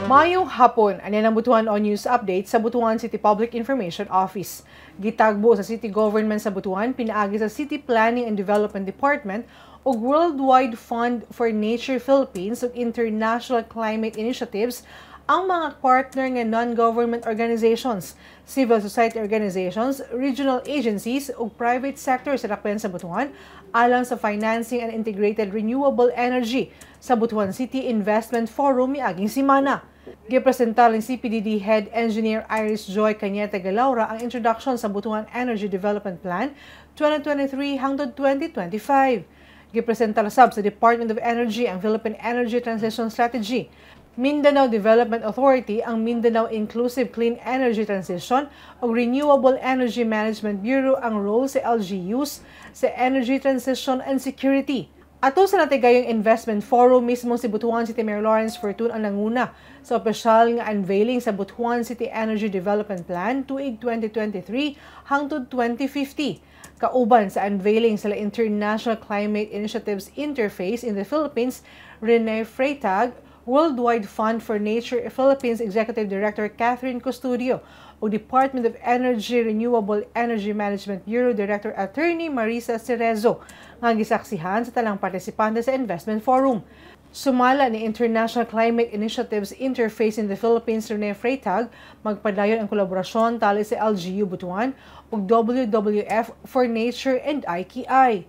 Mayong hapon, ano ang Butuan On News Update sa Butuan City Public Information Office. Gitagbo sa City Government sa Butuan, pinaagi sa City Planning and Development Department o Worldwide Fund for Nature Philippines ug International Climate Initiatives ang mga partner nga non-government organizations, civil society organizations, regional agencies ug private sector sa dakpan sa Butuan alang sa financing and integrated renewable energy sa Butuan City Investment Forum miaging semana. Gipresentar ng CPDD Head Engineer Iris Joy Cañete Galaura ang introduction sa Butuan Energy Development Plan 2023 hangtod 2025. Gipresentar sab sa Department of Energy ang Philippine Energy Transition Strategy, Mindanao Development Authority ang Mindanao Inclusive Clean Energy Transition o Renewable Energy Management Bureau ang role sa LGUs sa energy transition and security. Ato sa natigayong investment forum mismo si Butuan City Mayor Lawrence Fortun ang nanguna sa opisyal nga unveiling sa Butuan City Energy Development Plan tuig 2023 hangtod 2050. Kauban sa unveiling sa International Climate Initiatives Interface in the Philippines, Rene Freitag, Worldwide Fund for Nature Philippines Executive Director Catherine Custodio o Department of Energy Renewable Energy Management Bureau Director Attorney Marisa Cerezo nga gisaksihan sa talang partisipante sa investment forum. Sumala ni International Climate Initiatives Interface in the Philippines Rene Freitag, magpadayon ang kolaborasyon tali sa LGU Butuan ug WWF for Nature and IKI.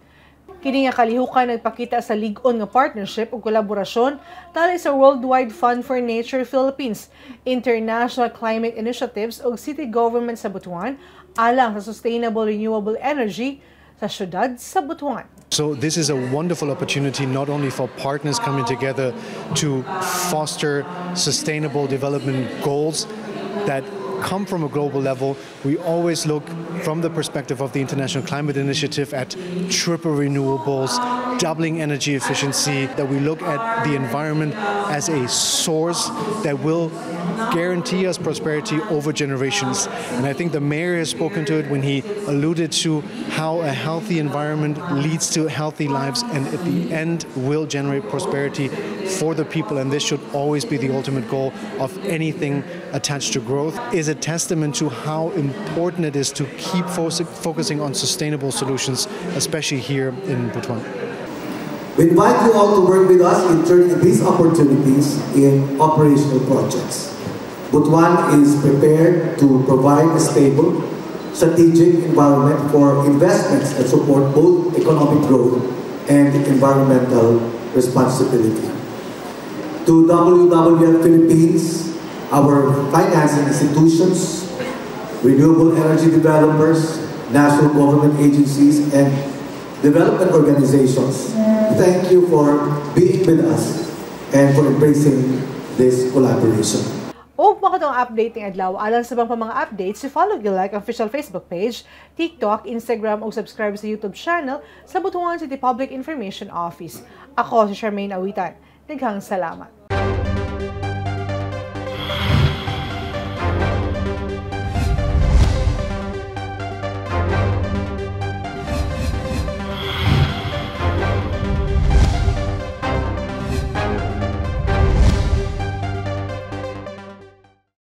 Kini nga kalihukan nagpakita sa lig-on nga partnership ug kolaborasyon tali sa Worldwide Fund for Nature Philippines, International Climate Initiatives ug City Government sa Butuan alang sa sustainable renewable energy sa syudad sa Butuan. So this is a wonderful opportunity not only for partners coming together to foster sustainable development goals that come from a global level. We always look from the perspective of the International Climate Initiative at triple renewables, doubling energy efficiency, that we look at the environment as a source that will guarantee us prosperity over generations. And I think the mayor has spoken to it when he alluded to how a healthy environment leads to healthy lives and at the end will generate prosperity for the people. And this should always be the ultimate goal of anything attached to growth. Is a testament to how important it is to keep focusing on sustainable solutions, especially here in Butuan. We invite you all to work with us in turning these opportunities in operational projects. Butuan is prepared to provide a stable, strategic environment for investments that support both economic growth and environmental responsibility. To WWF Philippines, our financing institutions, renewable energy developers, national government agencies, and development organizations, thank you for being with us and for embracing this collaboration. O makatong update ng adlaw alang sa bang mga updates, follow like ang official Facebook page, TikTok, Instagram o subscribe sa YouTube channel sa Butuan City Public Information Office. Ako si Charmaine Awitan. Daghang salamat.